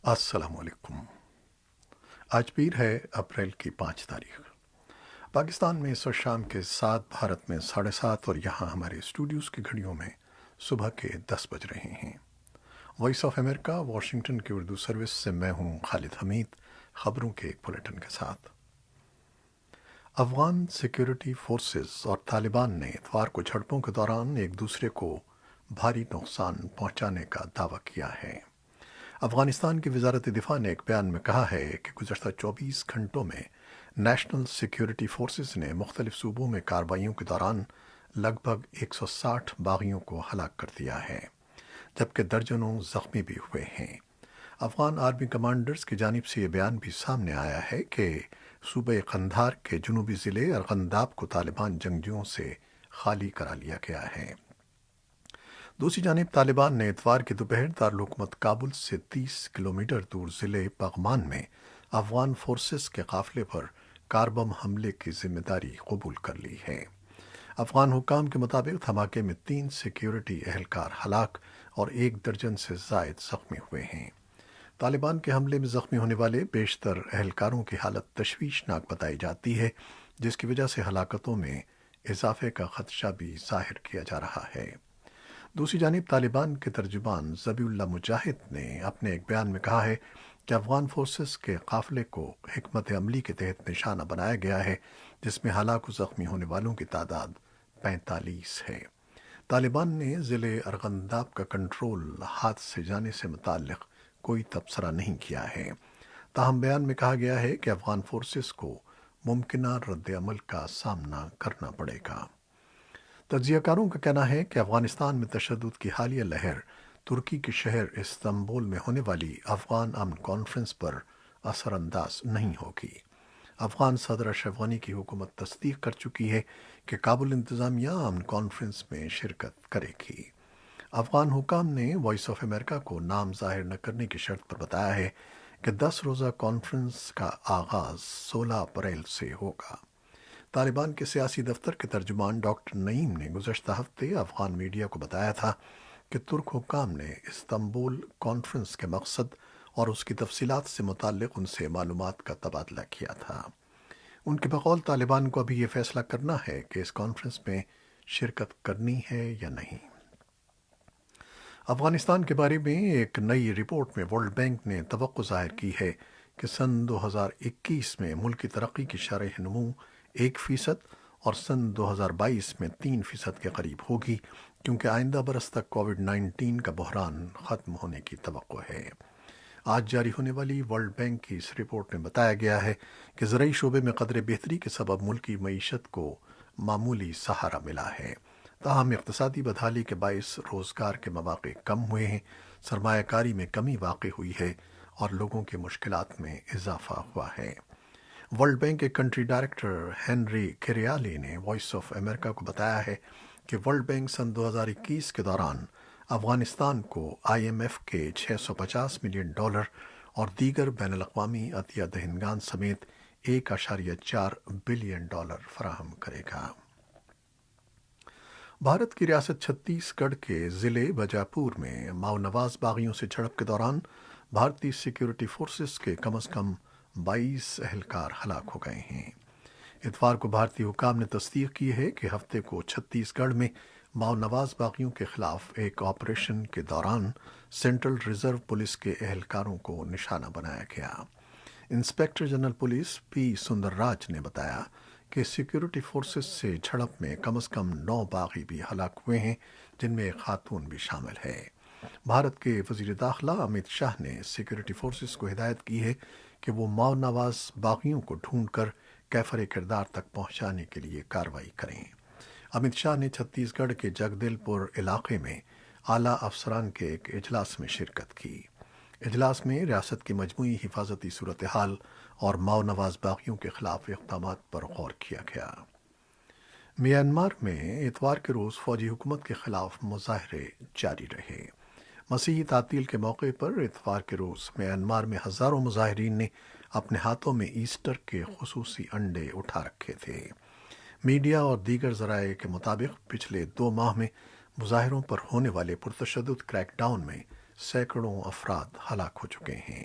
السلام علیکم۔ آج پیر ہے اپریل کی 5 تاریخ۔ پاکستان میں اس وقت شام کے 7، بھارت میں 7:30 اور یہاں ہمارے اسٹوڈیوز کی گھڑیوں میں صبح کے 10 بج رہے ہیں۔ وائس آف امریکہ واشنگٹن کی اردو سروس سے میں ہوں خالد حمید، خبروں کے ایک بلیٹن کے ساتھ۔ افغان سیکیورٹی فورسز اور طالبان نے اتوار کو جھڑپوں کے دوران ایک دوسرے کو بھاری نقصان پہنچانے کا دعویٰ کیا ہے۔ افغانستان کی وزارت دفاع نے ایک بیان میں کہا ہے کہ گزشتہ 24 گھنٹوں میں نیشنل سیکیورٹی فورسز نے مختلف صوبوں میں کارروائیوں کے دوران لگ بھگ 160 باغیوں کو ہلاک کر دیا ہے، جبکہ درجنوں زخمی بھی ہوئے ہیں۔ افغان آرمی کمانڈرز کی جانب سے یہ بیان بھی سامنے آیا ہے کہ صوبہ قندھار کے جنوبی ضلع ارغنداب کو طالبان جنگجوؤں سے خالی کرا لیا گیا ہے۔ دوسری جانب طالبان نے اتوار کی دوپہر دارالحکومت کابل سے 30 کلومیٹر دور ضلع پغمان میں افغان فورسز کے قافلے پر کار بم حملے کی ذمہ داری قبول کر لی ہے۔ افغان حکام کے مطابق دھماکے میں 3 سیکیورٹی اہلکار ہلاک اور 1 درجن سے زائد زخمی ہوئے ہیں۔ طالبان کے حملے میں زخمی ہونے والے بیشتر اہلکاروں کی حالت تشویشناک بتائی جاتی ہے، جس کی وجہ سے ہلاکتوں میں اضافے کا خدشہ بھی ظاہر کیا جا رہا ہے۔ دوسری جانب طالبان کے ترجمان ذبیح اللہ مجاہد نے اپنے ایک بیان میں کہا ہے کہ افغان فورسز کے قافلے کو حکمت عملی کے تحت نشانہ بنایا گیا ہے، جس میں ہلاک و زخمی ہونے والوں کی تعداد 45 ہے۔ طالبان نے ضلع ارغنداب کا کنٹرول ہاتھ سے جانے سے متعلق کوئی تبصرہ نہیں کیا ہے، تاہم بیان میں کہا گیا ہے کہ افغان فورسز کو ممکنہ رد عمل کا سامنا کرنا پڑے گا۔ تجزیہ کاروں کا کہنا ہے کہ افغانستان میں تشدد کی حالیہ لہر ترکی کے شہر استنبول میں ہونے والی افغان امن کانفرنس پر اثر انداز نہیں ہوگی۔ افغان صدر اشرف غنی کی حکومت تصدیق کر چکی ہے کہ کابل انتظامیہ امن کانفرنس میں شرکت کرے گی۔ افغان حکام نے وائس آف امریکہ کو نام ظاہر نہ کرنے کی شرط پر بتایا ہے کہ 10 روزہ کانفرنس کا آغاز 16 اپریل سے ہوگا۔ طالبان کے سیاسی دفتر کے ترجمان ڈاکٹر نعیم نے گزشتہ ہفتے افغان میڈیا کو بتایا تھا کہ ترک حکام نے استنبول کانفرنس کے مقصد اور اس کی تفصیلات سے متعلق ان سے معلومات کا تبادلہ کیا تھا۔ ان کے بقول طالبان کو ابھی یہ فیصلہ کرنا ہے کہ اس کانفرنس میں شرکت کرنی ہے یا نہیں۔ افغانستان کے بارے میں ایک نئی رپورٹ میں ورلڈ بینک نے توقع ظاہر کی ہے کہ سن 2021 میں ملک کی ترقی کی شرح نمو 1% اور سن 2022 میں 3% کے قریب ہوگی، کیونکہ آئندہ برس تک کووڈ-19 کا بحران ختم ہونے کی توقع ہے۔ آج جاری ہونے والی ورلڈ بینک کی اس رپورٹ میں بتایا گیا ہے کہ زرعی شعبے میں قدرے بہتری کے سبب ملکی معیشت کو معمولی سہارا ملا ہے، تاہم اقتصادی بدحالی کے باعث روزگار کے مواقع کم ہوئے ہیں، سرمایہ کاری میں کمی واقع ہوئی ہے اور لوگوں کی مشکلات میں اضافہ ہوا ہے۔ ورلڈ بینک کے کنٹری ڈائریکٹر ہنری کیریالی نے وائس آف امریکہ کو بتایا ہے کہ ورلڈ بینک سن 2021 کے دوران افغانستان کو IMF کے $650 ملین اور دیگر بین الاقوامی عطیہ دہندگان سمیت $1.4 بلین فراہم کرے گا۔ بھارت کی ریاست چھتیس گڑھ کے ضلع بجاپور میں ماؤ نواز باغیوں سے جھڑپ کے دوران بھارتی سیکیورٹی فورسز کے کم از کم 22 اہلکار ہلاک ہو گئے ہیں۔ اتوار کو بھارتی حکام نے تصدیق کی ہے کہ ہفتے کو چھتیس گڑھ میں ماؤ نواز باغیوں کے خلاف ایک آپریشن کے دوران سینٹرل ریزرو پولیس کے اہلکاروں کو نشانہ بنایا گیا۔ انسپکٹر جنرل پولیس پی سندر راج نے بتایا کہ سیکیورٹی فورسز سے جھڑپ میں کم از کم 9 باغی بھی ہلاک ہوئے ہیں، جن میں ایک خاتون بھی شامل ہے۔ بھارت کے وزیر داخلہ امت شاہ نے سیکیورٹی فورسز کو ہدایت کی ہے کہ وہ ماؤ نواز باغیوں کو ڈھونڈ کر کیفر کردار تک پہنچانے کے لیے کارروائی کریں۔ امت شاہ نے چھتیس گڑھ کے جگدل پور علاقے میں اعلیٰ افسران کے ایک اجلاس میں شرکت کی۔ اجلاس میں ریاست کی مجموعی حفاظتی صورتحال اور ماؤ نواز باغیوں کے خلاف اقدامات پر غور کیا گیا۔ میانمار میں اتوار کے روز فوجی حکومت کے خلاف مظاہرے جاری رہے۔ مسیحی تعطیل کے موقع پر اتوار کے روز میانمار میں ہزاروں مظاہرین نے اپنے ہاتھوں میں ایسٹر کے خصوصی انڈے اٹھا رکھے تھے۔ میڈیا اور دیگر ذرائع کے مطابق پچھلے 2 ماہ میں مظاہروں پر ہونے والے پرتشدد کریک ڈاؤن میں سینکڑوں افراد ہلاک ہو چکے ہیں۔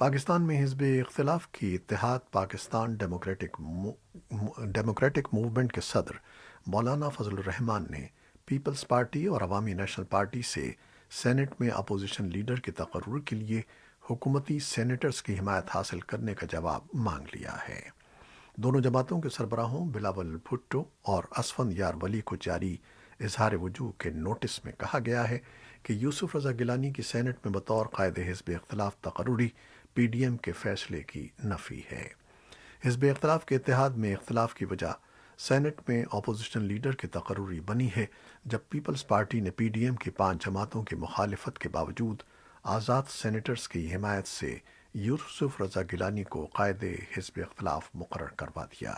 پاکستان میں حزب اختلاف کی اتحاد پاکستان ڈیموکریٹک موومنٹ کے صدر مولانا فضل الرحمان نے پیپلز پارٹی اور عوامی نیشنل پارٹی سے سینٹ میں اپوزیشن لیڈر کے تقرر کے لیے حکومتی سینیٹرز کی حمایت حاصل کرنے کا جواب مانگ لیا ہے۔ دونوں جماعتوں کے سربراہوں بلاول بھٹو اور اسفند یار ولی کو جاری اظہار وجوہ کے نوٹس میں کہا گیا ہے کہ یوسف رضا گیلانی کی سینٹ میں بطور قائد حزب اختلاف تقرری پی ڈی ایم کے فیصلے کی نفی ہے۔ حزب اختلاف کے اتحاد میں اختلاف کی وجہ سینٹ میں اپوزیشن لیڈر کی تقرری بنی ہے، جب پیپلز پارٹی نے پی ڈی ایم کی 5 جماعتوں کی مخالفت کے باوجود آزاد سینیٹرز کی حمایت سے یوسف رضا گیلانی کو قائد حزب اختلاف مقرر کروا دیا۔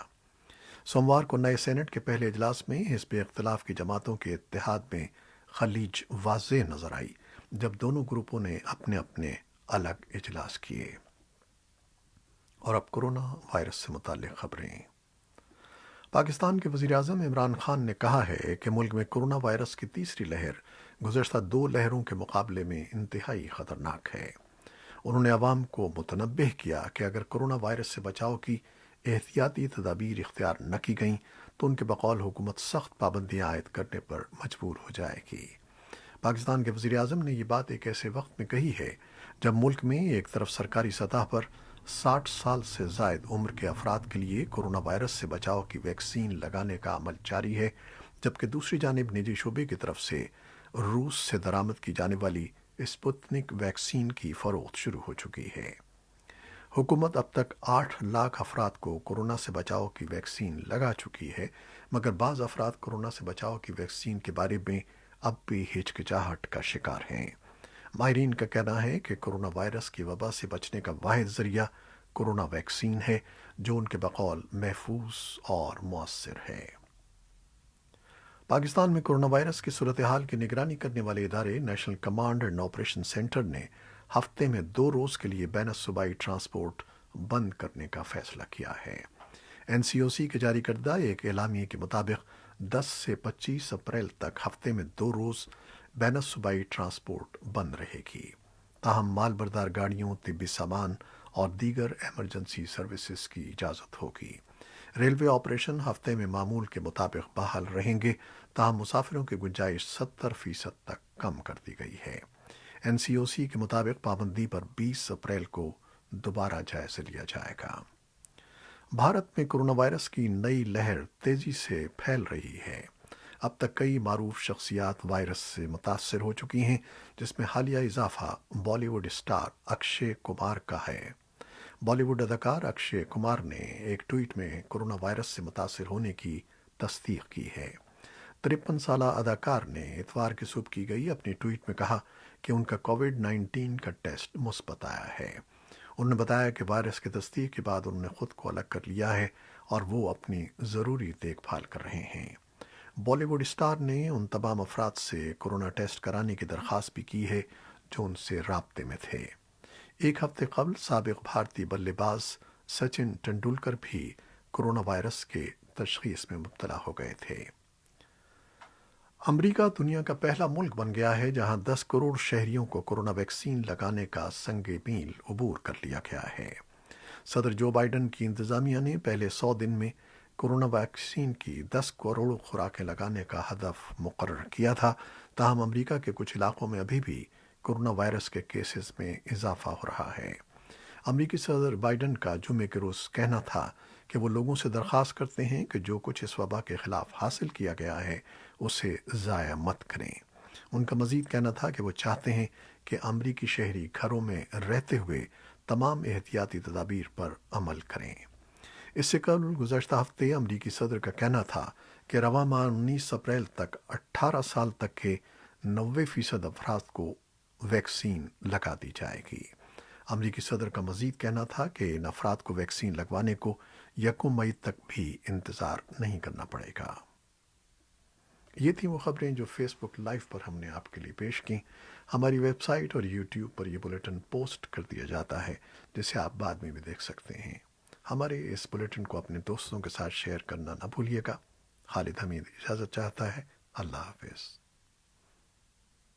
سوموار کو نئے سینٹ کے پہلے اجلاس میں حزب اختلاف کی جماعتوں کے اتحاد میں خلیج واضح نظر آئی، جب دونوں گروپوں نے اپنے اپنے الگ اجلاس کیے۔ اور اب کورونا وائرس سے متعلق خبریں۔ پاکستان کے وزیر اعظم عمران خان نے کہا ہے کہ ملک میں کورونا وائرس کی تیسری لہر گزشتہ 2 لہروں کے مقابلے میں انتہائی خطرناک ہے۔ انہوں نے عوام کو متنبہ کیا کہ اگر کورونا وائرس سے بچاؤ کی احتیاطی تدابیر اختیار نہ کی گئیں تو ان کے بقول حکومت سخت پابندیاں عائد کرنے پر مجبور ہو جائے گی۔ پاکستان کے وزیر اعظم نے یہ بات ایک ایسے وقت میں کہی ہے جب ملک میں ایک طرف سرکاری سطح پر 60 سال سے زائد عمر کے افراد کے لیے کورونا وائرس سے بچاؤ کی ویکسین لگانے کا عمل جاری ہے، جبکہ دوسری جانب نجی شعبے کی طرف سے روس سے درآمد کی جانے والی اسپوتنک ویکسین کی فروخت شروع ہو چکی ہے۔ حکومت اب تک 8 لاکھ افراد کو کورونا سے بچاؤ کی ویکسین لگا چکی ہے، مگر بعض افراد کورونا سے بچاؤ کی ویکسین کے بارے میں اب بھی ہچکچاہٹ کا شکار ہیں۔ ماہرین کا کہنا ہے کہ کورونا وائرس کی وبا سے بچنے کا واحد ذریعہ کورونا ویکسین ہے، جو ان کے بقول محفوظ اور مؤثر ہے۔ پاکستان میں کورونا وائرس کی صورتحال کی نگرانی کرنے والے ادارے national command and operation centre نے ہفتے میں 2 روز کے لیے بین الصوبائی ٹرانسپورٹ بند کرنے کا فیصلہ کیا ہے۔ این سی او سی کے جاری کردہ ایک اعلامیے کے مطابق 10 سے 25 اپریل تک ہفتے میں 2 روز بین الصوبائی ٹرانسپورٹ بند رہے گی، تاہم مال بردار گاڑیوں، طبی سامان اور دیگر ایمرجنسی سروسز کی اجازت ہوگی۔ ریلوے آپریشن ہفتے میں معمول کے مطابق بحال رہیں گے، تاہم مسافروں کی گنجائش 70% تک کم کر دی گئی ہے۔ این سی او سی کے مطابق پابندی پر 20 اپریل کو دوبارہ جائزہ لیا جائے گا۔ بھارت میں کورونا وائرس کی نئی لہر تیزی سے پھیل رہی ہے۔ اب تک کئی معروف شخصیات وائرس سے متاثر ہو چکی ہیں، جس میں حالیہ اضافہ بالی ووڈ اسٹار اکشے کمار کا ہے۔ بالی ووڈ اداکار اکشے کمار نے ایک ٹویٹ میں کورونا وائرس سے متاثر ہونے کی تصدیق کی ہے۔ 53 سالہ اداکار نے اتوار کی صبح کی گئی اپنی ٹویٹ میں کہا کہ ان کا کووڈ-19 کا ٹیسٹ مثبت آیا ہے۔ انہوں نے بتایا کہ وائرس کی تصدیق کے بعد انہوں نے خود کو الگ کر لیا ہے اور وہ اپنی ضروری دیکھ بھال کر رہے ہیں۔ بالی ووڈ اسٹار نے ان تمام افراد سے کورونا ٹیسٹ کرانے کی درخواست بھی کی ہے جو ان سے رابطے میں تھے۔ ایک ہفتے قبل سابق بھارتی بلے باز سچن ٹنڈولکر بھی کورونا وائرس کے تشخیص میں مبتلا ہو گئے تھے۔ امریکہ دنیا کا پہلا ملک بن گیا ہے جہاں 10 کروڑ شہریوں کو کورونا ویکسین لگانے کا سنگ میل عبور کر لیا گیا ہے۔ صدر جو بائیڈن کی انتظامیہ نے پہلے 100 دن میں کورونا ویکسین کی 10 کروڑ خوراکیں لگانے کا ہدف مقرر کیا تھا، تاہم امریکہ کے کچھ علاقوں میں ابھی بھی کورونا وائرس کے کیسز میں اضافہ ہو رہا ہے۔ امریکی صدر بائیڈن کا جمعے کے روز کہنا تھا کہ وہ لوگوں سے درخواست کرتے ہیں کہ جو کچھ اس وبا کے خلاف حاصل کیا گیا ہے اسے ضائع مت کریں۔ ان کا مزید کہنا تھا کہ وہ چاہتے ہیں کہ امریکی شہری گھروں میں رہتے ہوئے تمام احتیاطی تدابیر پر عمل کریں۔ اس سے قبل گزشتہ ہفتے امریکی صدر کا کہنا تھا کہ رواں ماہ 19 اپریل تک 18 سال تک کے 90% افراد کو ویکسین لگا دی جائے گی۔ امریکی صدر کا مزید کہنا تھا کہ ان افراد کو ویکسین لگوانے کو 1 مئی تک بھی انتظار نہیں کرنا پڑے گا۔ یہ تھیں وہ خبریں جو فیس بک لائیو پر ہم نے آپ کے لیے پیش کی۔ ہماری ویب سائٹ اور یوٹیوب پر یہ بلیٹن پوسٹ کر دیا جاتا ہے، جسے آپ بعد میں بھی دیکھ سکتے ہیں۔ ہمارے اس بلیٹن کو اپنے دوستوں کے ساتھ شیئر کرنا نہ بھولیے گا۔ خالد حمید اجازت چاہتا ہے۔ اللہ حافظ۔